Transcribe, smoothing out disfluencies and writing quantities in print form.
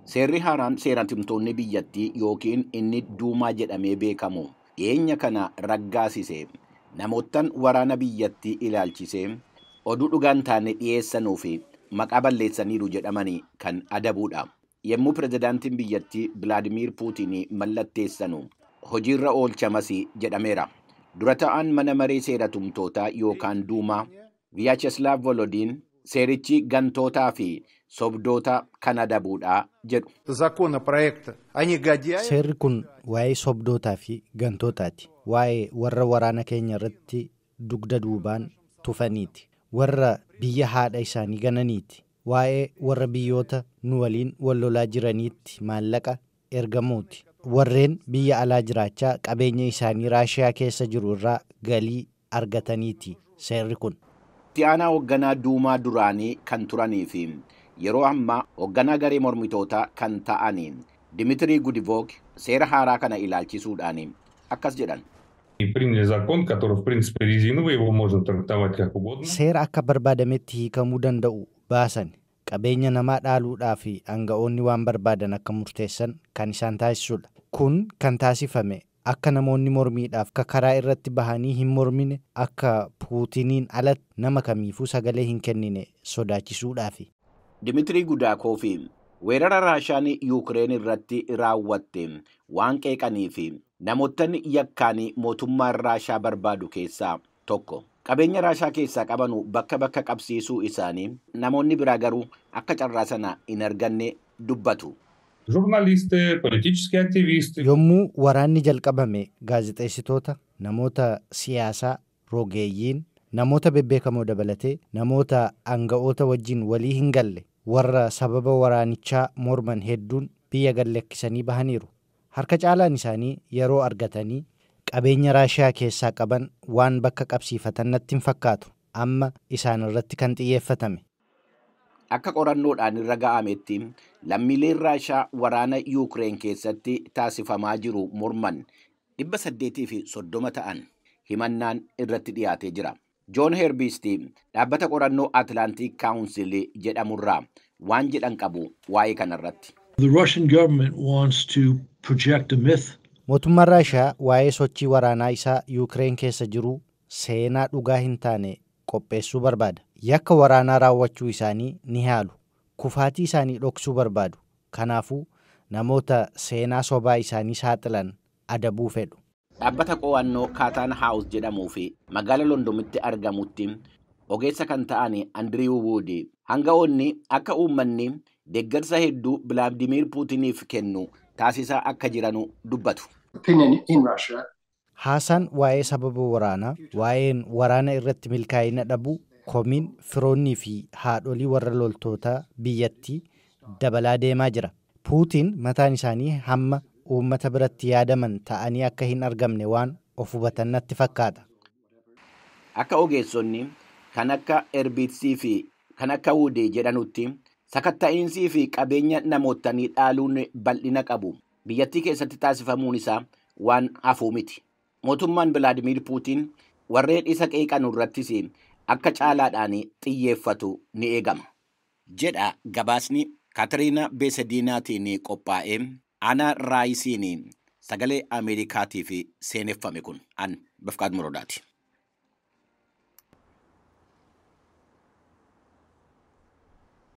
Seerri haaraan seeratumtoonni biyyattii yookiin inni duumaa jedhamee beekamu dhiyeenya kana raggaasise namoottan waraana biyyattii ilaalchisee oduu dhugaan taane dhiyeessanuu fi maqaa balleessaniiru jedhamanii kan adabuudha. Yommuu pirezidaantiin biyyattii Vilaadimiir Puutiin mallatteessanu hojiirra oolchamas jedhameera. Dura ta'an mana maree seeratumtootaa yookaan duumaa Viyaacheslav Volodiin seerichi gantootaa fi sobdoota kan adabuudha jedhu. Seerri kun waa'ee sobdootaa fi gantootaati. Waa'ee warra waraana keenya irratti dugda duubaan tufaniiti. Warra biyya haadha isaanii gananiiti. Waa'ee warra biyyoota nu waliin wal lolaa jiraniitti maallaqa ergamuuti. Warreen biyya alaa jiraachaa qabeenya isaanii Raashiyaa keessa jiru irraa galii argataniiti seerri kun. Itti aanaa hoogganaa duumaa duraanii kan turanii fi yeroo ammaa hoogganaa garee mormitootaa kan ta'anii Dimiitirii Gudivoog seera haaraa kana ilaalchisuudhaan akkas jedhan. Seera akka barbaadametti hiikamuu danda'u baasan. Qabeenya namaa dhaaluudhaa fi aanga'oonni waan barbaadan akka murteessan kan isaan taasisudha. Kun kan taasifame akka namoonni mormiidhaaf karaa irratti bahanii hin mormine akka Puutiniin alatti nama kamiifuu sagalee hin kennine sodaachisuudhaafi. Dimiitirii Gudaakoof weerara Raashaan Yuukireen irratti raawwatte waan qeeqanii fi namoottan yakkaan mootummaan Raashaa barbaadu keessaa tokko. Qabeenya Raashaa keessaa qabanu bakka qabsiisuu isaanii namoonni biraa garuu akka carraa sana hin arganne dubbatu. Yommuu waraanni jalqabame gaazexeessitoota, namoota siyaasaa, rogeeyyiin, namoota bebbeekamoo dabalatee namoota aanga'oota wajjin walii hin galle warra sababa waraanichaa morman hedduun biyya gallakkisanii bahaniiru. Harka caalaan isaanii yeroo argatanii qabeenya Raashiyaa keessaa qaban waan bakka qabsiifatan natti hin fakkaatu. Amma isaan irratti kan xiyyeeffatame. Akka qorannoodhaan irra ga'ametti lammiileen Raashaa waraana Yuukireen keessatti taasifamaa jiru morman 830 ta'an himannaan irratti dhiyaatee jira. Joon Herbisti dhaabbata qorannoo Atlantic Council jedhamurraa waan jedhan qabu waa'ee kanarratti. Mootummaan Raashaa waa'ee sochii waraanaa isaa Yuukireen keessa jiru seenaa dhugaa hin taane qopheessuu barbaada. Yakka waraanaa raawwachuu isaanii ni haalu. Kufaatii isaanii dhoksuu barbaadu. Kanaafuu namoota seenaa sobaa isaanii saaxilan adabuu fedhu. Dhaabbata qo'annoo Kaataan Haawus jedhamuu fi magaala Londoonitti argamutti ogeessa kan ta'an Andiriw Wood aanga'oonni akka uummanni deeggarsa hedduu Vilaadimiir Puutiniif kennu taasisaa akka jiranu dubbatu. Haasaan waa'ee sababa waraanaa, waa'een waraana irratti milkaa'ina dhabuu, komiin firoonnii fi haadholii warra loltootaa biyyattii dabalaa deemaa jira. Puutiin mataan isaanii hamma uummata biratti yaadaman ta'anii akka hin argamne waan of hubatan natti fakkaata. Akka ogeessonni kan akka Herbitsii fi kan akka Wood jedhanutti sakatta'iinsii fi qabeenya namootanii dhaaluun bal'ina qabu biyyattii keessatti taasifamuun isaa waan hafuu miti. Mootummaan Vilaadimiir Puutiin warreen isa qeeqan irrattis akka caalaadhaan xiyyeeffatu ni eegama. Jedha gabaasni Kaatariina Beesediinaatiin qophaa'ee Aanaa Raayisiin sagalee Ameerikaatiif seeneffame kun an Bafqaad Morodaati.